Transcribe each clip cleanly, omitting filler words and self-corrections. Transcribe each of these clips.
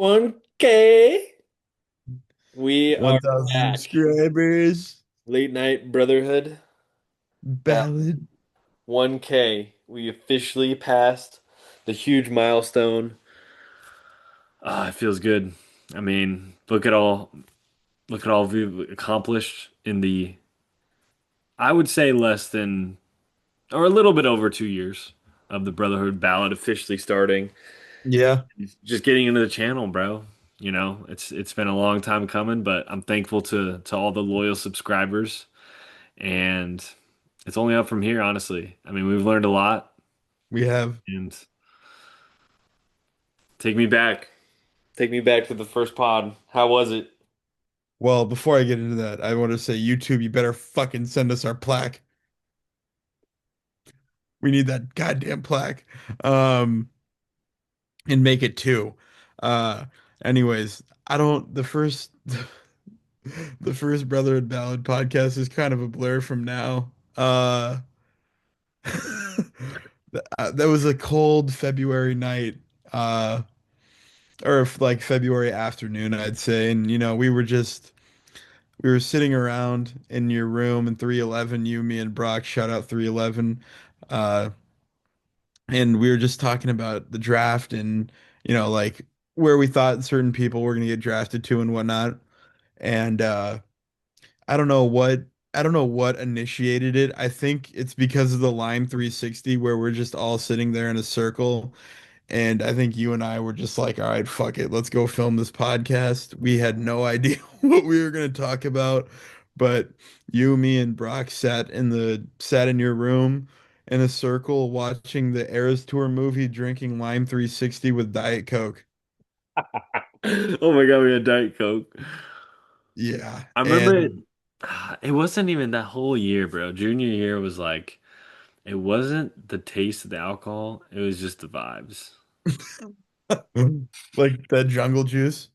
1K. We are 1,000 back. subscribers. Late night Brotherhood. Uh, Ballad. 1K. We officially passed the huge milestone. It feels good. I mean, look at all we've accomplished in the, I would say less than, or a little bit over 2 years of the Brotherhood Ballad officially starting. Yeah. Just getting into the channel, bro. It's been a long time coming, but I'm thankful to all the loyal subscribers. And it's only up from here, honestly. I mean, we've learned a lot, We have. and take me back. Take me back to the first pod. How was it? Well, before I get into that, I want to say, YouTube, you better fucking send us our plaque. We need that goddamn plaque. Um, and make it two. Uh, anyways, I don't, the first, the first Brotherhood Ballad podcast is kind of a blur from now. That was a cold February night. Or like February afternoon, I'd say. And we were sitting around in your room in 311, you, me, and Brock, shout out 311. Uh, and we were just talking about the draft and, like where we thought certain people were going to get drafted to and whatnot. And I don't know what I don't know what initiated it. I think it's because of the Lime 360 where we're just all sitting there in a circle. And I think you and I were just like, all right, fuck it. Let's go film this podcast. We had no idea what we were going to talk about, but you, me, and Brock sat in your room in a circle watching the Eras Tour movie, drinking Lime 360 with Diet Coke. Oh my God, we had Diet Coke. Yeah. I remember it. And It wasn't even that whole year, bro. Junior year was like, it wasn't the taste of the alcohol. It was just the vibes. like the jungle juice.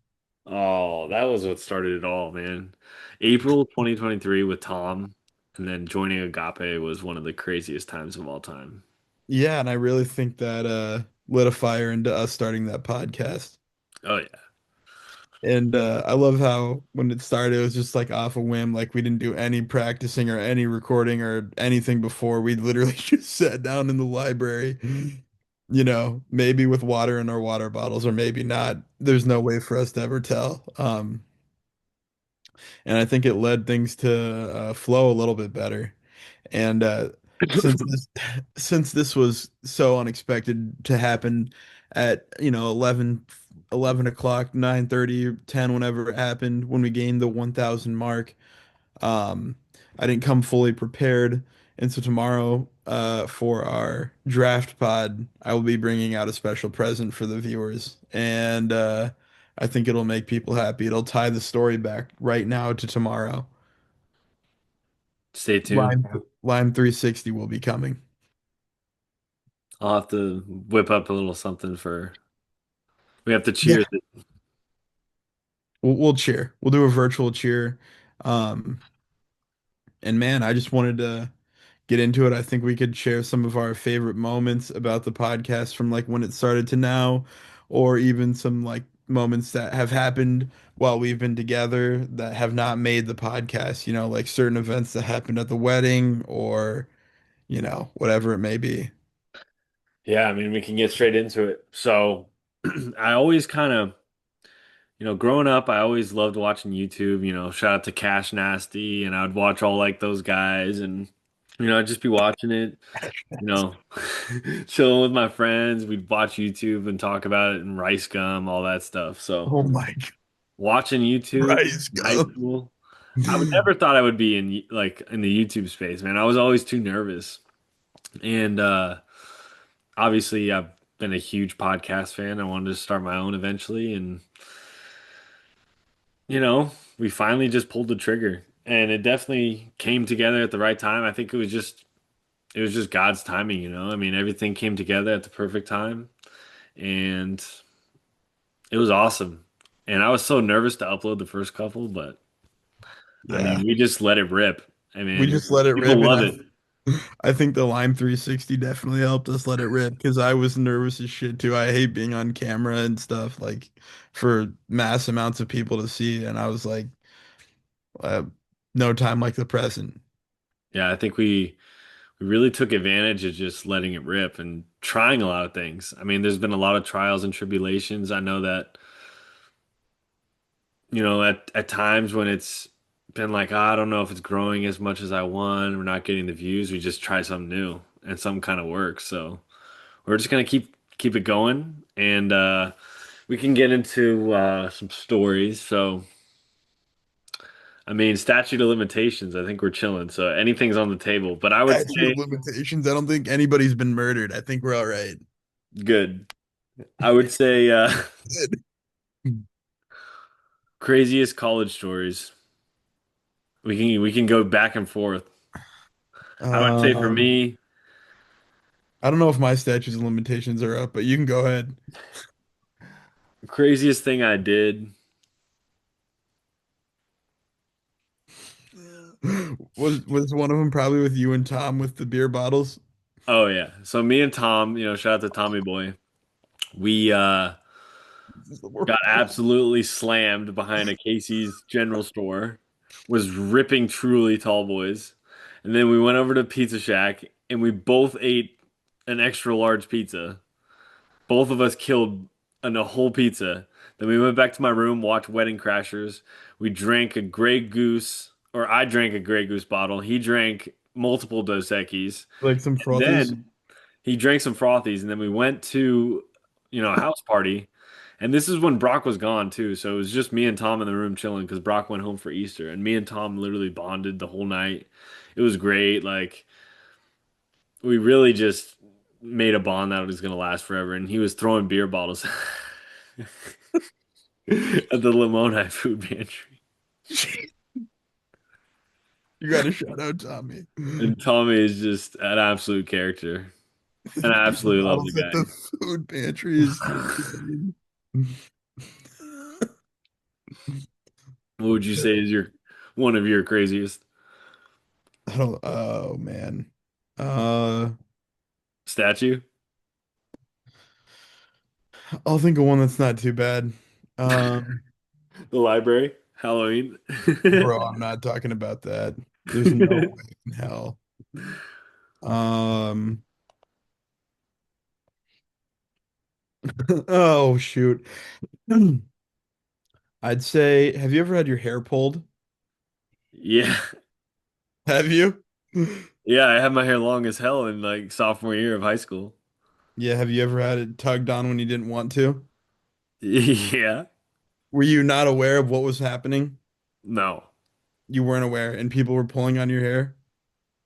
Oh, that was what started it all, man. April 2023 with Tom, and then joining Agape was one of the craziest times of all time. Yeah. And I really think that lit a fire into us starting that podcast. Oh yeah. And I love how when it started, it was just like off a whim. Like we didn't do any practicing or any recording or anything before. We literally just sat down in the library, maybe with water in our water bottles or maybe not. There's no way for us to ever tell. And I think it led things to flow a little bit better. And since this since this was so unexpected to happen at 11 o'clock, 9:30, 10, whenever it happened, when we gained the 1,000 mark, um I didn't come fully prepared. And so tomorrow, for our draft pod, I will be bringing out a special present for the viewers. And I think it'll make people happy. It'll tie the story back right now to tomorrow. Stay tuned. Lime 360 will be coming. I'll have to whip up a little something for. We have to Yeah, cheers it. we'll cheer. We'll do a virtual cheer. Um, and man, I just wanted to get into it. I think we could share some of our favorite moments about the podcast from like when it started to now, or even some like moments that have happened while we've been together that have not made the podcast, like certain events that happened at the wedding or, whatever it may be. Yeah, I mean, we can get straight into it. So, I always kind of, growing up, I always loved watching YouTube. Shout out to Cash Nasty, and I would watch all like those guys, and I'd just be watching it. you know, chilling with my friends. We'd watch YouTube and talk about it and Rice Gum, all that stuff. So Oh my God. watching YouTube Rice in high gum. school, I would never thought I would be in like in the YouTube space, man. I was always too nervous. And obviously I've been a huge podcast fan. I wanted to start my own eventually and we finally just pulled the trigger. And it definitely came together at the right time. I think it was just God's timing. I mean, everything came together at the perfect time. And it was awesome. And I was so nervous to upload the first couple, but I Yeah. mean, we just let it rip. I We mean, just let it people rip, and love I it. I think the Lime 360 definitely helped us let it rip because I was nervous as shit too. I hate being on camera and stuff like for mass amounts of people to see, and I was like, uh, no time like the present. Yeah, I think we really took advantage of just letting it rip and trying a lot of things. I mean, there's been a lot of trials and tribulations. I know that, at times when it's been like, "Ah, I don't know if it's growing as much as I want, we're not getting the views, we just try something new and something kind of works. So we're just gonna keep it going and we can get into some stories. So I mean, statute of limitations, I think we're chilling. So anything's on the table. But I would Statute say of limitations. I don't think anybody's been murdered. I think we're all right. good. I would say Good. craziest college stories. We can go back and forth. I would say for Um, me, I don't know if my statutes of limitations are up, but you can go ahead. craziest thing I did. Was one of them probably with you and Tom with the beer bottles? Oh yeah. So me and Tom, shout out to Tommy Boy. We This is the got worst. absolutely slammed behind a Casey's General Store. Was ripping truly tall boys. And then we went over to Pizza Shack and we both ate an extra large pizza. Both of us killed a whole pizza. Then we went back to my room, watched Wedding Crashers. We drank a Grey Goose, or I drank a Grey Goose bottle. He drank multiple Dos Equis. Like some And frothies. then he drank some frothies, and then we went to, a house party. And this is when Brock was gone too, so it was just me and Tom in the room chilling because Brock went home for Easter, and me and Tom literally bonded the whole night. It was great. Like we really just made a bond that was gonna last forever. And he was throwing beer bottles at the Lamoni food pantry. You got to shout out Tommy. And Tommy is just an absolute character, and I Beer absolutely love the bottles at the guy. food pantry is insane. What would you say is your one of your craziest I don't. Oh man. Uh, statue? I'll think of one that's not too bad. Um, The library, Halloween. Bro, I'm not talking about that. There's no way in hell. Um, oh shoot. I'd say, have you ever had your hair pulled? Yeah, Have you? yeah. I had my hair long as hell in like sophomore year of high school. Yeah, have you ever had it tugged on when you didn't want to? Yeah, Were you not aware of what was happening? no. You weren't aware, and people were pulling on your hair?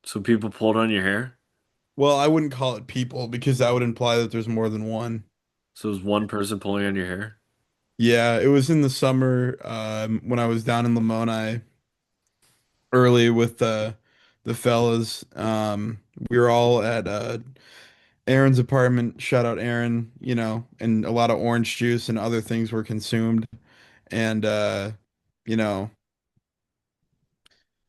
So people pulled on your hair. Well, I wouldn't call it people because that would imply that there's more than one. So it was one person pulling on your hair. Yeah, it was in the summer when I was down in Lamoni early with the fellas. We were all at Aaron's apartment. Shout out Aaron, and a lot of orange juice and other things were consumed. And you know,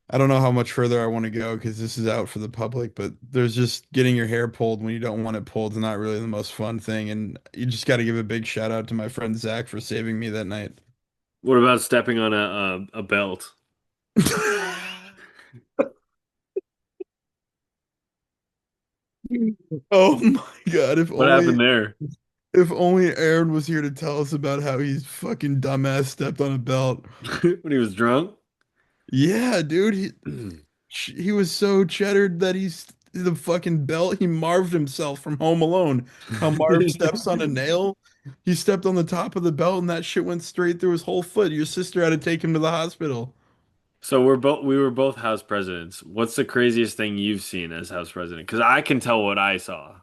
I don't know how much further I want to go because this is out for the public, but there's just getting your hair pulled when you don't want it pulled is not really the most fun thing. And you just got to give a big shout out to my friend Zach for saving me that night. What about stepping on a belt? Oh my God, What happened there? if only Aaron was here to tell us about how he's fucking dumbass stepped on a belt. When he was drunk? Yeah, dude, he was so cheddared that the fucking belt. He Marved himself from Home Alone. How Marv steps on a nail. He stepped on the top of the belt and that shit went straight through his whole foot. Your sister had to take him to the hospital. So we were both house presidents. What's the craziest thing you've seen as house president? Because I can tell what I saw.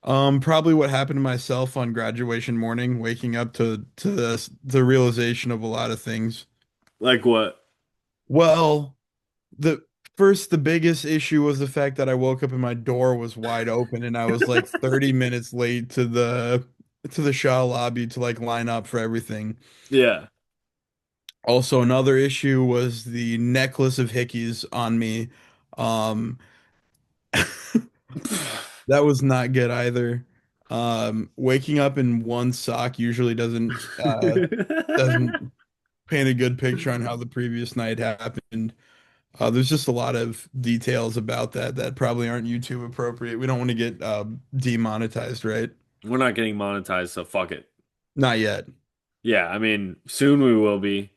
Probably what happened to myself on graduation morning, waking up to the realization of a lot of things. Like what? Well, the the biggest issue was the fact that I woke up and my door was wide open and I was like 30 minutes late to the Shaw lobby to like line up for everything. Yeah. Also, another issue was the necklace of hickeys on me. Um, That was not good either. Waking up in one sock usually doesn't paint a good picture on how the previous night happened. There's just a lot of details about that that probably aren't YouTube appropriate. We don't want to get demonetized, right? We're not getting monetized, so fuck it. Not yet. Yeah, I mean, soon we will be.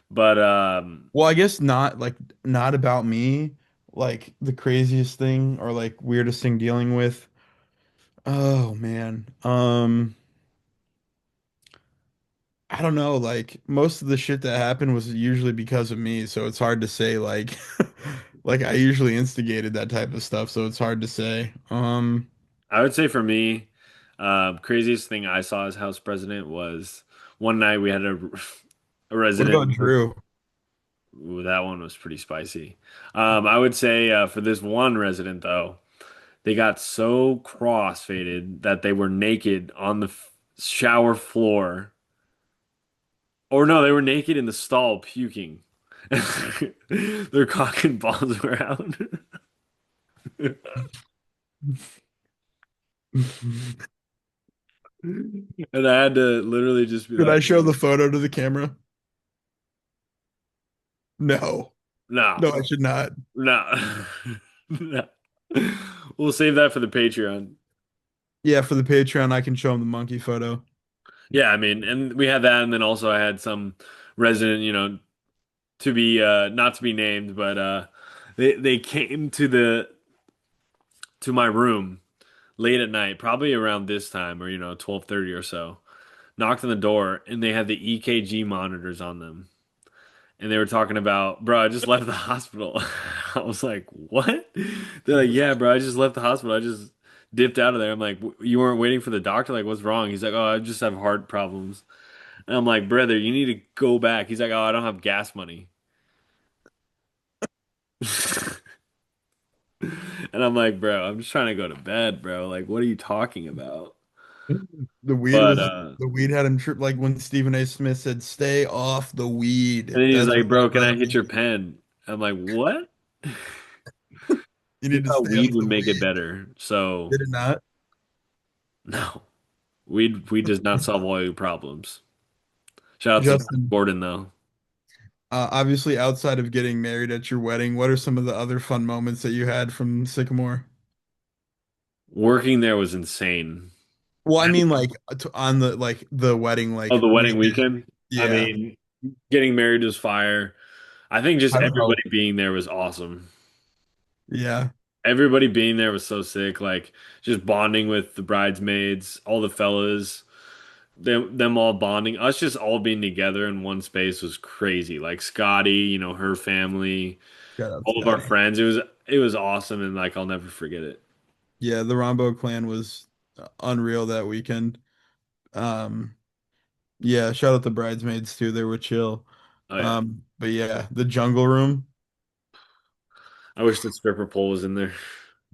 But Well, I guess not about me. Like the craziest thing or like weirdest thing dealing with. Oh man. I don't know, like most of the shit that happened was usually because of me, so it's hard to say like like I usually instigated that type of stuff, so it's hard to say. I would say for me, craziest thing I saw as house president was one night we had a What about resident. Drew? Ooh, that one was pretty spicy. I would say for this one resident though, they got so cross-faded that they were naked on the shower floor. Or no, they were naked in the stall puking. Their cock and balls were out. And I had to literally just be Should I like, show the photo to the camera? No. no, No, I should not. no, no. We'll save that for the Patreon. Yeah, for the Patreon, I can show him the monkey photo. Yeah, I mean, and we had that, and then also I had some resident, to be not to be named, but they came to my room late at night, probably around this time or 12:30 or so. Knocked on the door and they had the EKG monitors on them. And they were talking about, bro, I just left the hospital. I was like, what? They're like, yeah, bro, I just left the hospital. I just dipped out of there. I'm like, you weren't waiting for the doctor? Like, what's wrong? He's like, oh, I just have heart problems. And I'm like, brother, you need to go back. He's like, oh, I don't have gas money. And I'm like, bro, I'm just trying to go to bed, bro. Like, what are you talking about? The weed But was the weed had him trip like when Stephen A. Smith said, "Stay off the and weed." then he's That's like, what bro, that can I brother hit your needed. pen? I'm like, what? You He need to thought stay weed off would the make it weed. better. So Did it not? no, weed does not solve all your problems. Shout out to Justin, Gordon though. obviously outside of getting married at your wedding, what are some of the other fun moments that you had from Sycamore? Working there was insane. Well, I mean like on the the wedding Oh, like the wedding weekend. weekend. I Yeah. mean, getting married was fire. I think just How'd it everybody help? being there was awesome. Yeah. Everybody being there was so sick. Like just bonding with the bridesmaids, all the fellas, them all bonding. Us just all being together in one space was crazy. Like Scotty, her family, Shout out all of our Scotty. friends. It was awesome, and like I'll never forget it. Yeah, the Rombough clan was unreal that weekend. Um, yeah, shout out the bridesmaids too. They were chill. Oh yeah. But yeah, the jungle room, I wish the stripper pole was in there.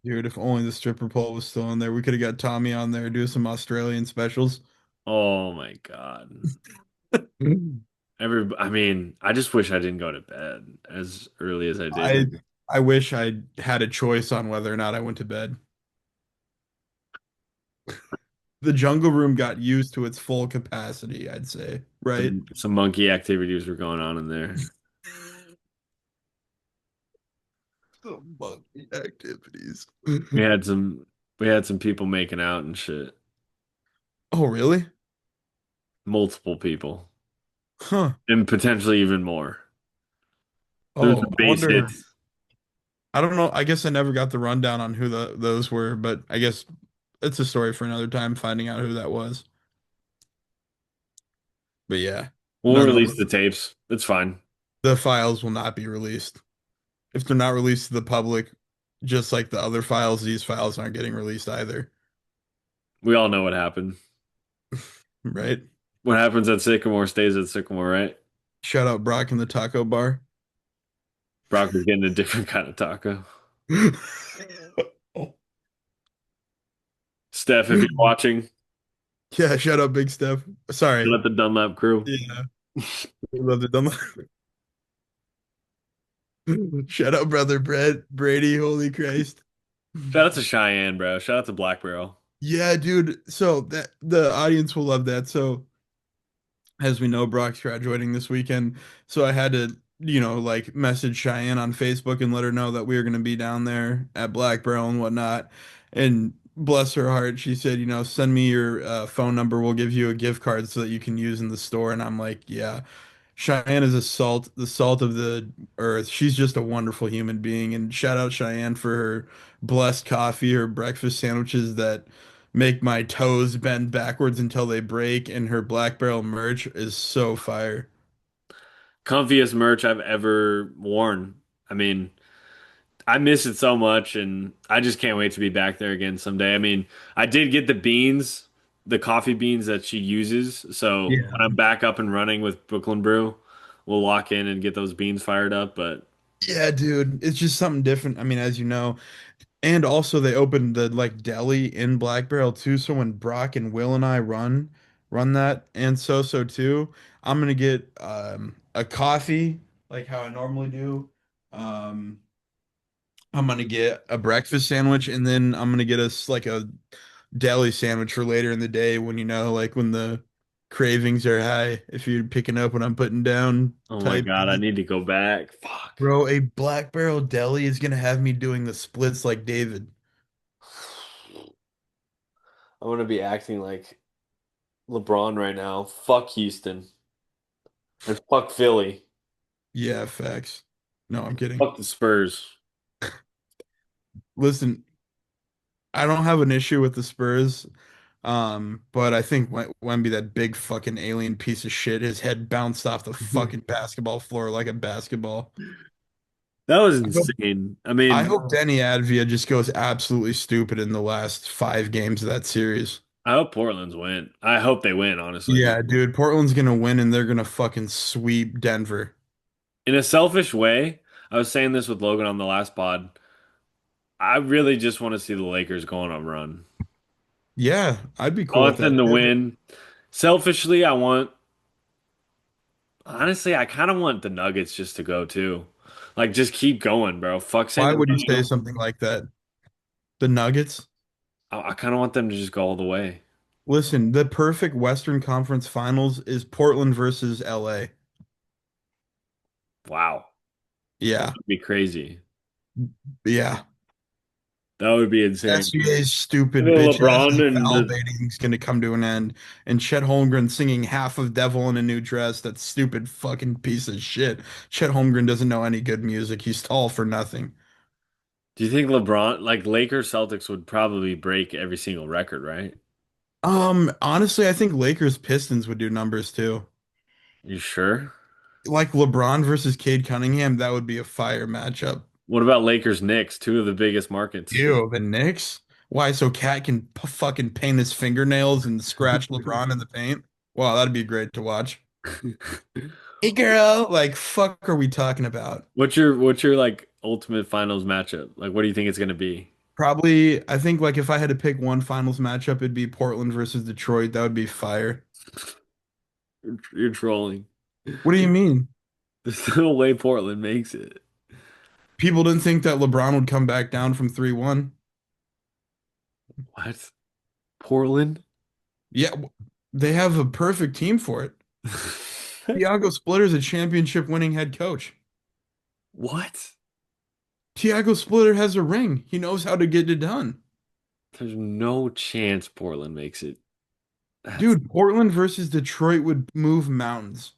dude, if only the stripper pole was still in there. We could have got Tommy on there, do some Australian specials. Oh my God. Mm. I mean, I just wish I didn't go to bed as early as I I did. I wish I had a choice on whether or not I went to bed. The jungle room got used to its full capacity, I'd say, right? Some monkey activities were going on in there. The monkey activities. We had some we had some people making out and shit. Oh, really? Multiple people. Huh. And potentially even more. There's Oh, the I base wonder. hits. I don't know. I guess I never got the rundown on who those were, but I guess it's a story for another time finding out who that was. But yeah, We'll release nonetheless, the tapes. It's fine. the files will not be released. If they're not released to the public, just like the other files, these files aren't getting released either, We all know what happened. right? What happens at Sycamore stays at Sycamore, right? Shout out Brock in the taco bar. Brock was getting a different kind of taco. Oh. Steph, if you're watching, Yeah, shout out Big Steph. shout Sorry. out the Dunlap crew. Yeah, we love it. Shout out brother Brett Brady. Holy Christ. Shout out to Cheyenne, bro. Shout out to Black Barrel. Yeah, dude. So that the audience will love that. So as we know, Brock's graduating this weekend. So I had to, like message Cheyenne on Facebook and let her know that we were going to be down there at Black Barrel and whatnot. And bless her heart, she said, send me your phone number. We'll give you a gift card so that you can use in the store. And I'm like, yeah. Cheyenne is the salt of the earth. She's just a wonderful human being. And shout out Cheyenne for her blessed coffee, her breakfast sandwiches that make my toes bend backwards until they break, and her Black Barrel merch is so fire. Comfiest merch I've ever worn. I mean, I miss it so much, and I just can't wait to be back there again someday. I mean, I did get the beans, the coffee beans that she uses. So when Yeah. I'm back up and running with Brooklyn Brew, we'll lock in and get those beans fired up. But Yeah, dude. It's just something different. I mean, as you know. And also they opened the like deli in Black Barrel too. So when Brock and Will and I run that and so too, I'm gonna get a coffee like how I normally do. Um I'm gonna get a breakfast sandwich and then I'm gonna get us like a deli sandwich for later in the day when like when the cravings are high. If you're picking up what I'm putting down oh my type God, I beat. need to go back. Fuck. Bro, a Black Barrel deli is gonna have me doing the splits like David. I'm gonna be acting like LeBron right now. Fuck Houston and fuck Philly. Yeah, facts. No, I'm kidding. Fuck the Spurs. Listen, I don't have an issue with the Spurs, but I think Wemby, that big fucking alien piece of shit, his head bounced off the fucking basketball floor like a basketball. That was I hope, insane. I I mean, hope Denny Advia just goes absolutely stupid in the last 5 games of that series. I hope Portland's win. I hope they win, honestly. Yeah, dude, Portland's gonna win and they're gonna fucking sweep Denver. In a selfish way, I was saying this with Logan on the last pod. I really just want to see the Lakers go on a run. Yeah, I'd be I cool with want that them to too. win. Selfishly, honestly, I kind of want the Nuggets just to go too. Like, just keep going, bro. Fuck San Why would you say Antonio. something like that? The Nuggets? I kind of want them to just go all the way. Listen, the perfect Western Conference Finals is Portland versus LA. Wow. That Yeah, would be crazy. yeah. That would be insane. SGA's And then stupid bitch ass LeBron and foul the baiting is gonna come to an end, and Chet Holmgren singing half of "Devil in a New Dress." That stupid fucking piece of shit. Chet Holmgren doesn't know any good music. He's tall for nothing. Do you think LeBron, like Lakers Celtics would probably break every single record, right? Honestly, I think Lakers Pistons would do numbers too. You sure? Like LeBron versus Cade Cunningham, that would be a fire matchup. What about Lakers Knicks, two of the biggest markets? Ew, the Knicks? Why? So Cat can fucking paint his fingernails and scratch LeBron in the paint? Wow, that'd be great to watch. Hey girl, like fuck are we talking about? What's your like ultimate finals matchup? Like what do you think it's gonna be? Probably, I think like if I had to pick one finals matchup, it'd be Portland versus Detroit. That would be fire. You're trolling. What do you mean? There's no way Portland makes it. People didn't think that LeBron would come back down from 3-1. What? Portland? Yeah, they have a perfect team for it. Tiago Splitter's a championship winning head coach. What? Tiago Splitter has a ring. He knows how to get it done. There's no chance Portland makes it. That's Dude, Portland versus Detroit would move mountains.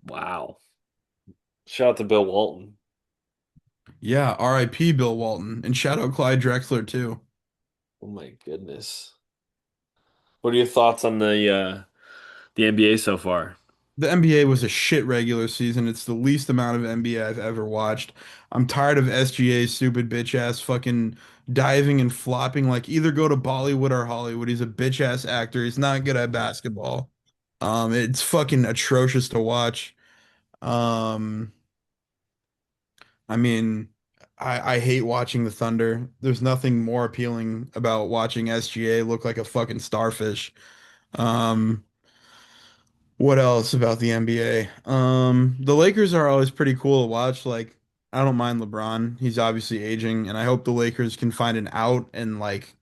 wow. Shout out to Bill Walton. Yeah, RIP Bill Walton. And shout out Clyde Drexler too. Oh my goodness. What are your thoughts on the NBA so far? The NBA was a shit regular season. It's the least amount of NBA I've ever watched. I'm tired of SGA's stupid bitch ass fucking diving and flopping. Like either go to Bollywood or Hollywood. He's a bitch ass actor. He's not good at basketball. It's fucking atrocious to watch. Um, I mean, I hate watching the Thunder. There's nothing more appealing about watching SGA look like a fucking starfish. Um, what else about the NBA? The Lakers are always pretty cool to watch. Like, I don't mind LeBron. He's obviously aging, and I hope the Lakers can find an out and like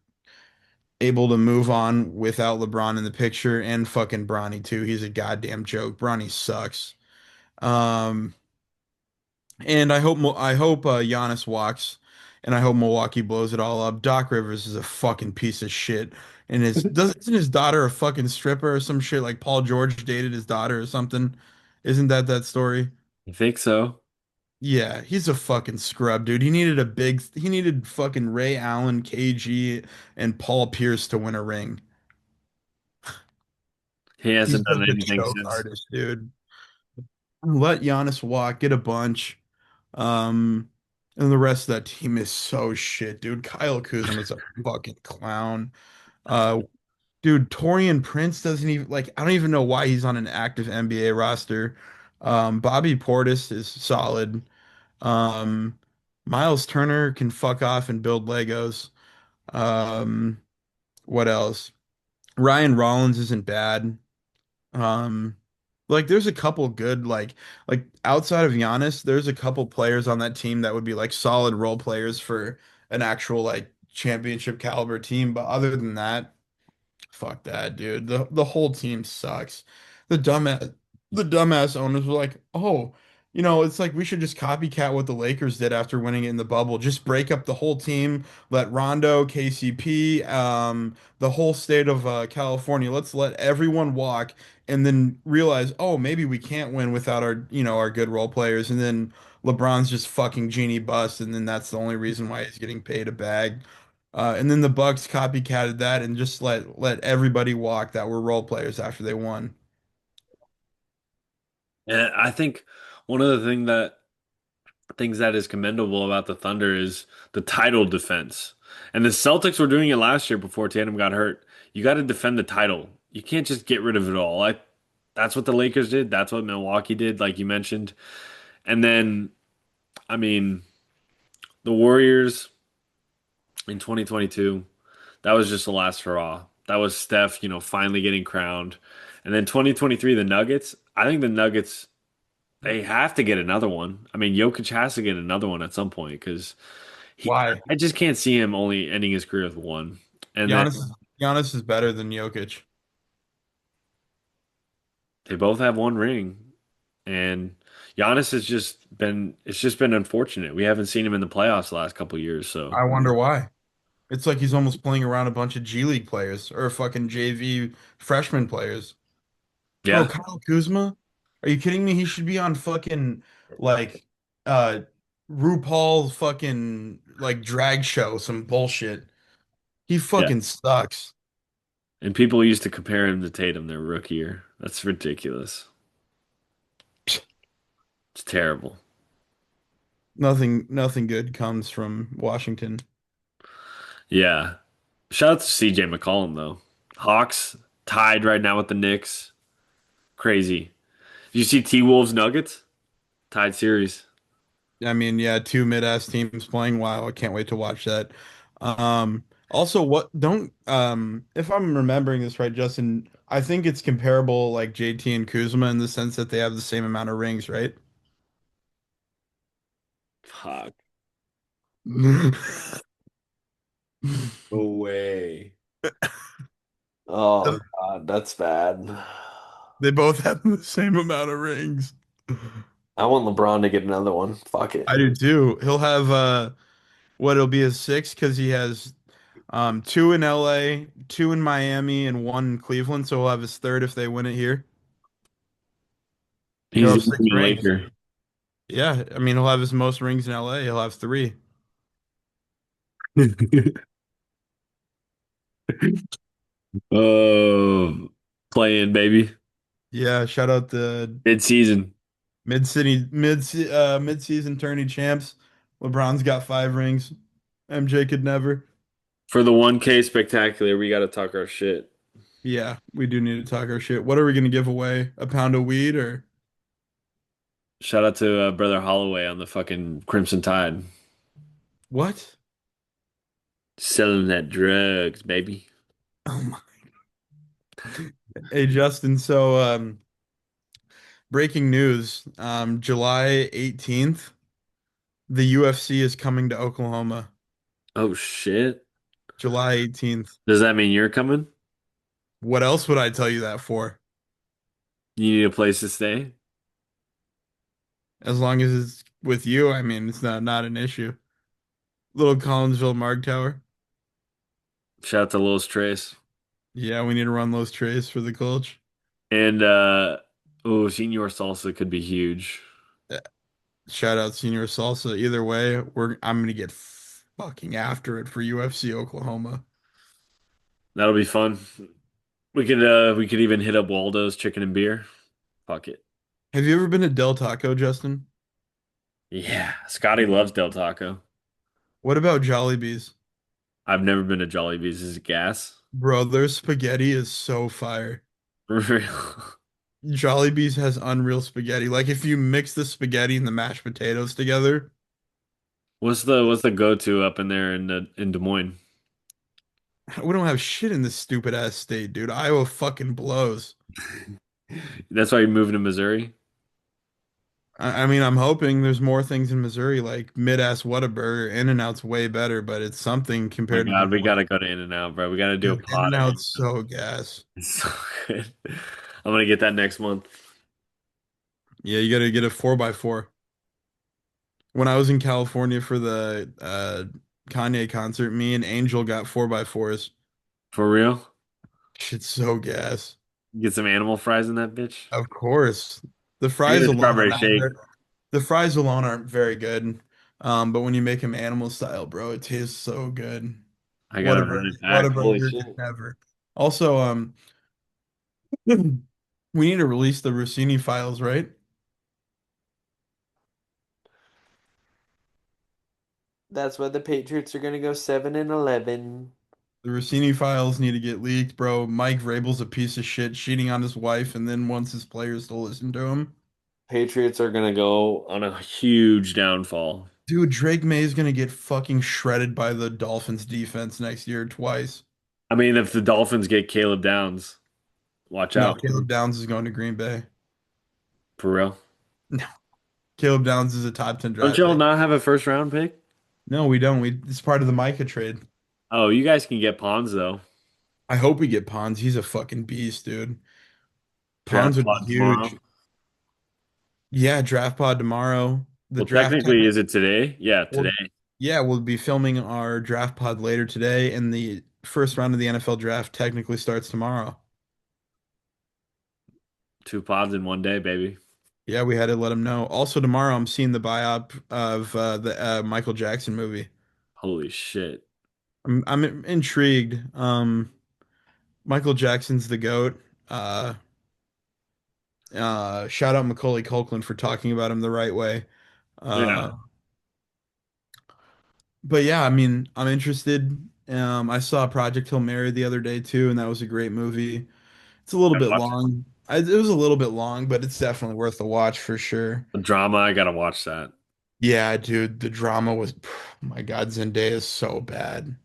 able to move on without LeBron in the picture and fucking Bronny too. He's a goddamn joke. Bronny sucks. Um, and I hope Giannis walks, and I hope Milwaukee blows it all up. Doc Rivers is a fucking piece of shit, and isn't his daughter a fucking stripper or some shit? Like Paul George dated his daughter or something. Isn't that story? You think so? Yeah, he's a fucking scrub, dude. He needed fucking Ray Allen, KG, and Paul Pierce to win a ring. He He's hasn't done just a anything choke since. artist, dude. Let Giannis walk, get a bunch. Um, and the rest of that team is so shit, dude. Kyle Kuzma's a fucking clown. Uh, dude, Torian Prince doesn't even like. I don't even know why he's on an active NBA roster. Bobby Portis is solid. Um, Miles Turner can fuck off and build Legos. Um, what else? Ryan Rollins isn't bad. Um, like there's a couple good like outside of Giannis, there's a couple players on that team that would be like solid role players for an actual like championship caliber team. But other than that, fuck that, dude. The whole team sucks. The dumbass the dumbass owners were like, "Oh, it's like we should just copycat what the Lakers did after winning it in the bubble. Just break up the whole team, let Rondo, KCP, the whole state of California, let's let everyone walk and then realize, oh, maybe we can't win without our good role players." And then LeBron's just fucking genie bust, and then that's the only reason why he's getting paid a bag. And then the Bucks copycatted that and just let everybody walk that were role players after they won. And I think one of the things that is commendable about the Thunder is the title defense. And the Celtics were doing it last year before Tatum got hurt. You got to defend the title. You can't just get rid of it all. That's what the Lakers did. That's what Milwaukee did, like you mentioned. And then, I mean, the Warriors in 2022, that was just the last hurrah. That was Steph, finally getting crowned. And then 2023, the Nuggets. I think the Nuggets, they have to get another one. I mean, Jokic has to get another one at some point because Why? I just can't see him only ending his career with one. And then Giannis Giannis is better than Jokic. they both have one ring. And Giannis it's just been unfortunate. We haven't seen him in the playoffs the last couple years. So I wonder why. It's like he's almost playing around a bunch of G League players or fucking JV freshman players. Bro, yeah, Kyle Kuzma? Are you kidding me? He should be on fucking like uh RuPaul's fucking like drag show, some bullshit. He yeah. fucking sucks. And people used to compare him to Tatum their rookie year. That's ridiculous. It's terrible. Nothing good comes from Washington. Yeah. Shout out to CJ McCollum though. Hawks tied right now with the Knicks. Crazy. Did you see T-Wolves Nuggets? Tied series. I mean, yeah, two mid-ass teams playing. Wow, I can't wait to watch that. Also, what don't if I'm remembering this right, Justin, I think it's comparable like JT and Kuzma in the sense that they have the same amount of rings, right? Fuck. No way. Oh God, that's bad. They both have the same amount of rings. I want LeBron to get another one. Fuck it. I do too. He'll have what it'll be his six because he has two in LA, two in Miami, and one in Cleveland. So he'll have his third if they win it here. He'll He's have the six ultimate rings. Laker. Yeah, I mean he'll have his most rings in LA. He'll have three. Oh, playing baby. Yeah, shout out the Mid-season. mid-season tourney champs. LeBron's got five rings. MJ could never. For the 1K spectacular, we gotta talk our shit. Yeah, we do need to talk our shit. What are we gonna give away? A pound of weed or Shout out to Brother Holloway on the fucking Crimson Tide. what? Selling that drugs, baby. Oh my. Hey Justin, so breaking news. July 18th, The UFC is coming to Oklahoma, Oh shit. July 18th. Does that mean you're coming? What else would I tell you that for? You need a place to stay? As long as it's with you, I mean, it's not an issue. Little Collinsville Mark Tower. Shout out to Los Tres. Yeah, we need to run those trays for the coach. And oh, Senior Salsa could be huge. Yeah. Shout out Senior Salsa. Either way, I'm gonna get fucking after it for UFC Oklahoma. That'll be fun. We could even hit up Waldo's Chicken and Beer. Fuck it. Have you ever been to Del Taco, Justin? Yeah, Scotty loves Del Taco. What about Jollibee's? I've never been to Jollibee's. Is it gas? Bro, their spaghetti is so fire. For real? Jollibee's has unreal spaghetti. Like if you mix the spaghetti and the mashed potatoes together, What's the go-to up in there in Des Moines? we don't have shit in this stupid ass state, dude. Iowa fucking blows. That's why you're moving to Missouri? I mean, I'm hoping there's more things in Missouri, like mid-ass Whataburger. In-N-Out's way better, but it's something Oh my compared to Des God, we Moines. gotta go to In-N-Out, bro. We gotta do a Dude, pod at In-N-Out's In-N-Out. so gas. It's so good. I'm gonna get that next month. Yeah, you gotta get a 4x4. When I was in California for the Kanye concert, me and Angel got 4x4s. For real? Shit's so gas. Get some animal fries in that bitch. Of course. The I get fries a alone are strawberry not shake. very, the fries alone aren't very good. But when you make them animal style, bro, it tastes so good. I got a What running what a pack. Holy burger shit. could never. Also, we need to release the Rossini files, right? That's why the Patriots are gonna go 7-11. The Rossini files need to get leaked, bro. Mike Vrabel's a piece of shit, cheating on his wife, and then wants his players to listen to him. Patriots are gonna go on a huge downfall. Dude, Drake May's gonna get fucking shredded by the Dolphins defense next year twice. I mean, if the Dolphins get Caleb Downs, watch No, out. Caleb Downs is going to Green Bay. For real. No, Caleb Downs is a top 10 Don't draft y'all pick. not have a first round pick? No, we don't. It's part of the Micah trade. Oh, you guys can get Pons though. I hope we get Pons. He's a fucking beast, dude. Pons Draft would be pod huge. tomorrow. Yeah, draft pod tomorrow. The Well, draft technically, technical. is it today? Yeah, today. Well, yeah, we'll be filming our draft pod later today, and the first round of the NFL draft technically starts tomorrow. Two pods in one day, baby. Yeah, we had to let him know. Also, tomorrow I'm seeing the biop of the Michael Jackson movie. Holy shit. I'm intrigued. Michael Jackson's the GOAT. Uh, Shout out Macaulay Culkin for talking about him the right way. Uh, Yeah, but yeah, I mean, I'm interested. I saw Project Hail Mary the other day too, and that was a great movie. It's a little gotta bit watch it. long. It was a little bit long, but it's definitely worth the watch for sure. The drama, I gotta watch that. Yeah, dude, the drama was, my God, Zendaya is so bad.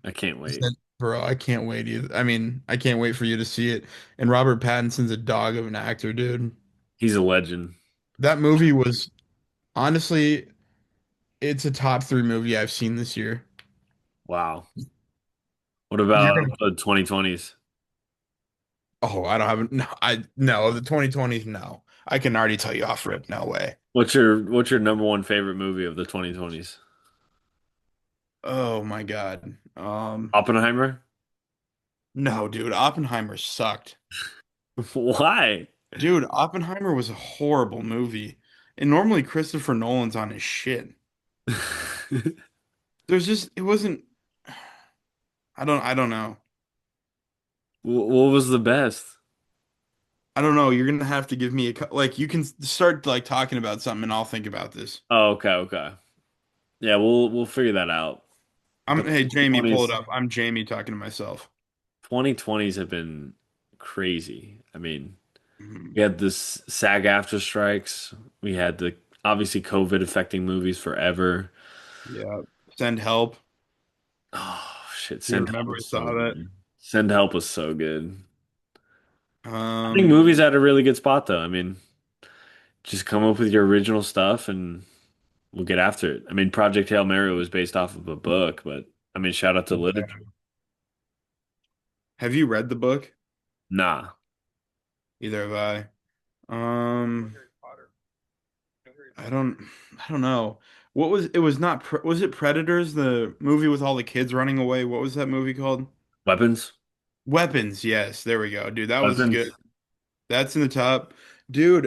I can't wait. Bro, I can't wait either. I mean, I can't wait for you to see it. And Robert Pattinson's a dog of an actor, dude. He's a legend. That movie was honestly, it's a top three movie I've seen this year. Wow. What You're about gonna, the 2020s? oh, I don't have, no, no, the 2020s, no. I can already tell you off rip, no way. What's your number one favorite movie of the 2020s? Oh my God. Oppenheimer? No, dude, Oppenheimer sucked. Why? Dude, Oppenheimer was a horrible movie. And normally Christopher Nolan's on his shit. It wasn't, I don't know. What was the best? I don't know. You're gonna have to give me like you can start like talking about something and I'll think about this. Oh, okay, okay. Yeah, we'll figure that out. But Hey Jamie, pull it 2020s up. I'm Jamie talking to myself. 2020s have been crazy. I mean, Mhm. we had this SAG after strikes. We had the obviously COVID affecting movies forever. Yeah. Send help. Oh shit, You Send Help remember I was so saw that. good. Send Help was so good. I think Um, movies had a really good spot though. I mean, just come up with your original stuff and we'll get after it. I mean, Project Hail Mary was based off of a book, but I mean, shout out to literature. Have you read the book? Nah, Either have I. Um, I don't, I don't know. What was it? Was not was it Predators, the movie with all the kids running away? What was that movie called? weapons, Weapons. Yes, there we go, dude. That was good. weapons. That's in the top, dude.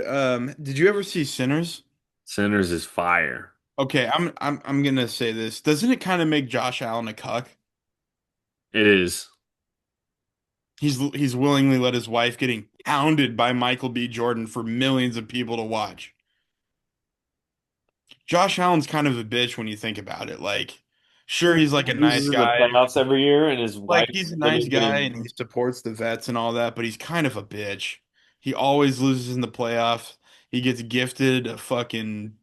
Did you ever see Sinners? Sinners is fire. Okay, I'm gonna say this. Doesn't it kind of make Josh Allen a cuck? It is. He's willingly let his wife getting pounded by Michael B. Jordan for millions of people to watch. Josh Allen's kind of a bitch when you think about it. Like, sure, he's like a nice Loses in the guy. playoffs every year, and his Like, wife's he's a nice literally guy and getting. he supports the vets and all that, but he's kind of a bitch. He always loses in the playoffs. He gets gifted a fucking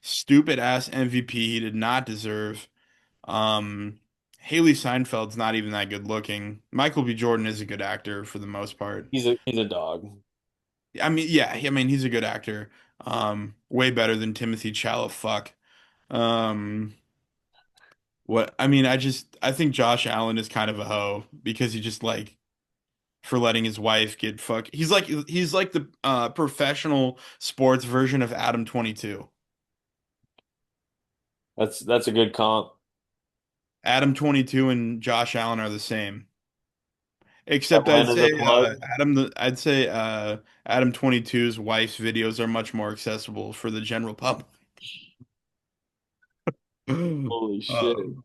stupid ass MVP he did not deserve. Um, Haley Seinfeld's not even that good looking. Michael B. Jordan is a good actor for the most part. He's a dog. I mean, yeah, I mean he's a good actor. Way better than Timothy Chalamet. Fuck. Um, what I mean, I think Josh Allen is kind of a hoe because he just like for letting his wife get fuck. He's like the professional sports version of Adam 22. That's a good comp. Adam 22 and Josh Allen are the same. That Except man is a plug. I'd say Adam 22's wife's videos are much more accessible for the general public. Holy shit. Um,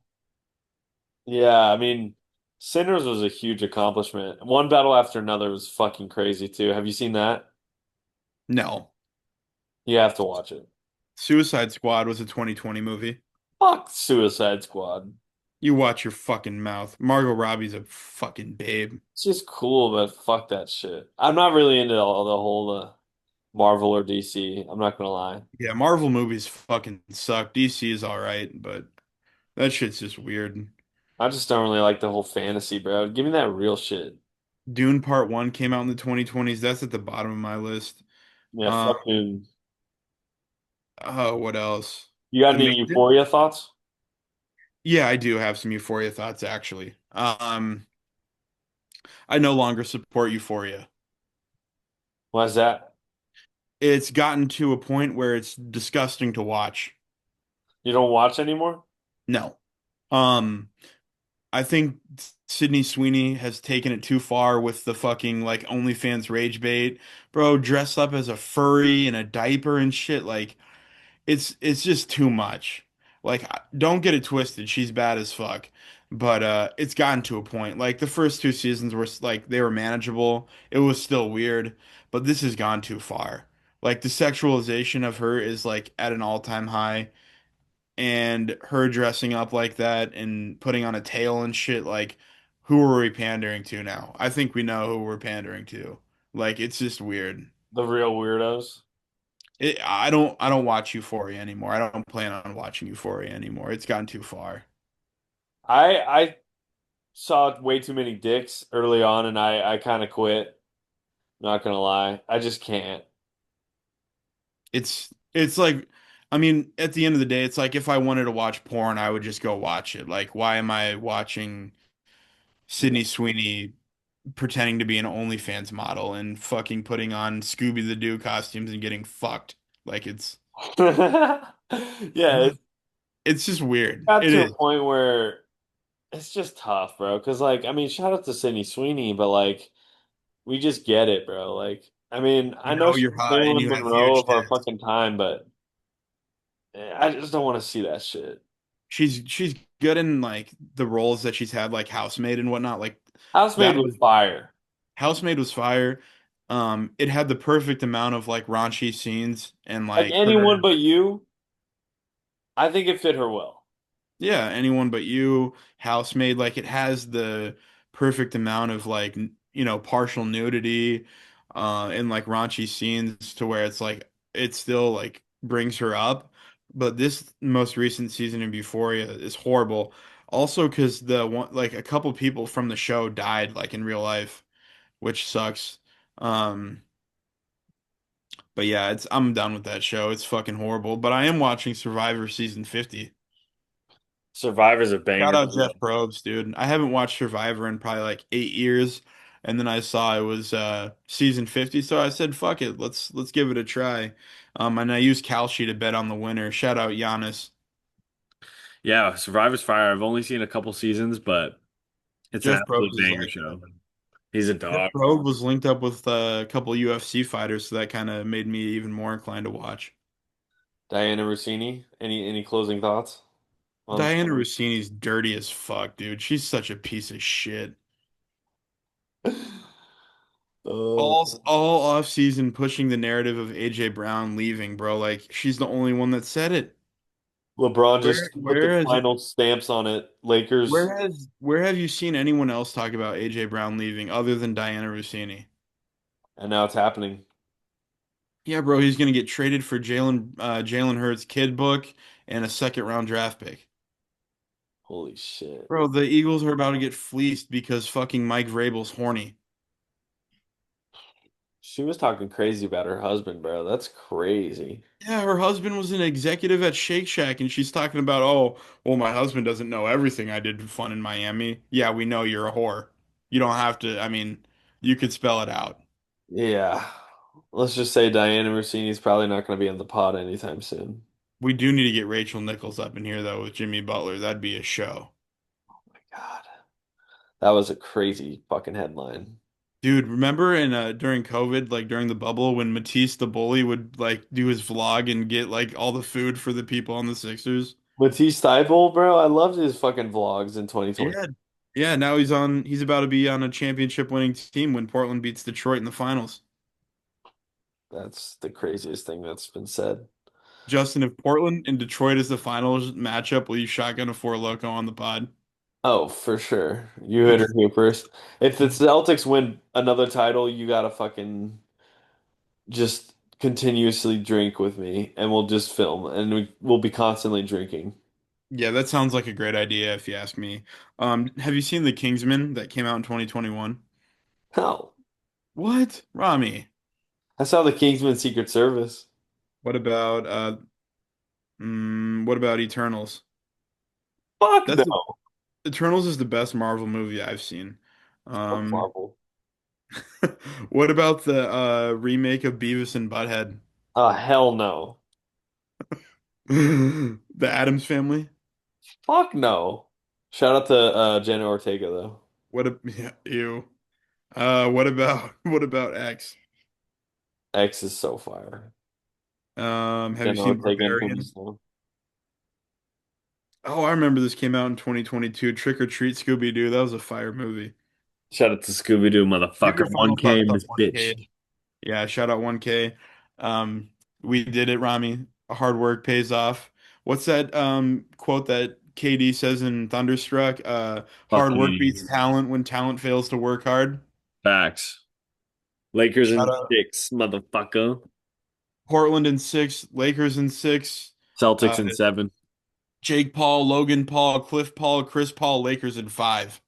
Yeah, I mean, Sinners was a huge accomplishment. One battle after another was fucking crazy too. Have you seen that? no. You have to watch it. Suicide Squad was a 2020 movie. Fuck Suicide Squad. You watch your fucking mouth. Margot Robbie's a fucking babe. It's just cool, but fuck that shit. I'm not really into all the whole Marvel or DC. I'm not gonna lie. Yeah, Marvel movies fucking suck. DC is all right, but that shit's just weird. I just don't really like the whole fantasy, bro. Give me that real shit. Dune Part 1 came out in the 2020s. That's at the bottom of my list. Yeah, Um, fucking. oh, what else? You got The any Maiden? Euphoria thoughts? Yeah, I do have some Euphoria thoughts actually. I no longer support Euphoria. Why is that? It's gotten to a point where it's disgusting to watch. You don't watch anymore? No. Um, I think Sydney Sweeney has taken it too far with the fucking like OnlyFans rage bait. Bro, dress up as a furry in a diaper and shit. Like it's just too much. Like don't get it twisted. She's bad as fuck. But it's gotten to a point. Like the first two seasons were like they were manageable. It was still weird, but this has gone too far. Like the sexualization of her is like at an all-time high and her dressing up like that and putting on a tail and shit, like who are we pandering to now? I think we know who we're pandering to. Like it's just weird. The real weirdos. I don't watch Euphoria anymore. I don't plan on watching Euphoria anymore. It's gotten too far. I saw way too many dicks early on, and I kind of quit. Not gonna lie, I just can't. It's like I mean, at the end of the day, it's like if I wanted to watch porn, I would just go watch it. Like, why am I watching Sydney Sweeney pretending to be an OnlyFans model and fucking putting on Scooby the Doo costumes and getting fucked? Like Yeah, it it's just weird. got It to a is. point where it's just tough, bro. Because like, I mean, shout out to Sydney Sweeney, but like, we just get it, bro. Like, I mean, I You know know she's you're hot and Marilyn you have Monroe huge of our tits. fucking time, but I just don't want to see that shit. She's good in like the roles that she's had, like housemaid and whatnot. Like Housemaid that was was fire. Housemaid was fire. It had the perfect amount of like raunchy scenes and Like like anyone her. but you, I think it fit her well. Yeah, anyone but you, housemaid, like it has the perfect amount of like partial nudity and like raunchy scenes to where it's like it still like brings her up. But this most recent season of Euphoria is horrible. Also because the one like a couple people from the show died like in real life, which sucks. Um But yeah, it's I'm done with that show. It's fucking horrible. But I am watching Survivor season 50. Survivor's a Shout banger. out Jeff Probst, dude. I haven't watched Survivor in probably like 8 years. And then I saw it was season 50, so I said, fuck it, let's give it a try. And I used Kalshi to bet on the winner. Shout out Giannis. Yeah, Survivor's fire. I've only seen a couple seasons, but it's an Jeff absolute Probst is banger like show. He's a Jeff dog. Probst was linked up with a couple UFC fighters, so that kind of made me even more inclined to watch. Diana Rossini, any closing thoughts on? Diana Rossini's dirty as fuck, dude. She's such a piece of shit. Uh, All off season pushing the narrative of AJ Brown leaving, bro. Like she's the only one that said it. LeBron Where just put the where has final stamps on it. Lakers, where have you seen anyone else talk about AJ Brown leaving other than Diana Rossini? and now it's happening. Yeah, bro, he's gonna get traded for Jalen Hurts' kid book and a second round draft pick. Holy shit. Bro, the Eagles are about to get fleeced because fucking Mike Vrabel's horny. She was talking crazy about her husband, bro. That's crazy. Yeah, her husband was an executive at Shake Shack, and she's talking about, oh, well, my husband doesn't know everything I did for fun in Miami. Yeah, we know you're a whore. You don't have to, I mean, you could spell it out. Yeah. Let's just say Diana Rossini's probably not going to be on the pod anytime soon. We do need to get Rachel Nichols up in here, though, with Jimmy Butler. That'd be a show. My God. That was a crazy fucking headline. Dude, remember in during COVID, like during the bubble, when Matisse the bully would like do his vlog and get like all the food for the people on the Sixers? Matisse Thybulle, bro, I loved his fucking vlogs in 2020. Yeah. Yeah, now he's about to be on a championship winning team when Portland beats Detroit in the finals. That's the craziest thing that's been said. Justin, if Portland and Detroit is the finals matchup, will you shotgun a Four Loco on the pod? Oh, for sure. You hit her here first. If the Celtics win another title, you gotta fucking just continuously drink with me and we'll just film and we'll be constantly drinking. Yeah, that sounds like a great idea if you ask me. Have you seen The Kingsman that came out in 2021? Hell, What? Rami. I saw the Kingsman Secret Service. What about what about Eternals? Fuck That's no. Eternals is the best Marvel movie I've seen. Fuck Um, Marvel. what about the remake of Beavis and Butthead? Hell no. The Addams Family? Fuck no. Shout out to Jenna Ortega though. What a yeah, ew. What about X? X is so fire. Have you Jenna seen Ortega and Barbarian? Tombstone. Oh, I remember this came out in 2022. Trick or Treat Scooby Doo. That was a fire movie. Shout out to Scooby Doo, Give motherfucker. your final 1K thoughts in on this bitch. 1K. Yeah, shout out 1K. We did it, Rami. Hard work pays off. What's that quote that KD says in Thunderstruck? Fuck Hard work beats you. talent when talent fails to work hard. Facts. Lakers Shout in out 6, motherfucker. Portland in six, Lakers in six, Celtics uh, in 7. Jake Paul, Logan Paul, Cliff Paul, Chris Paul, Lakers in five.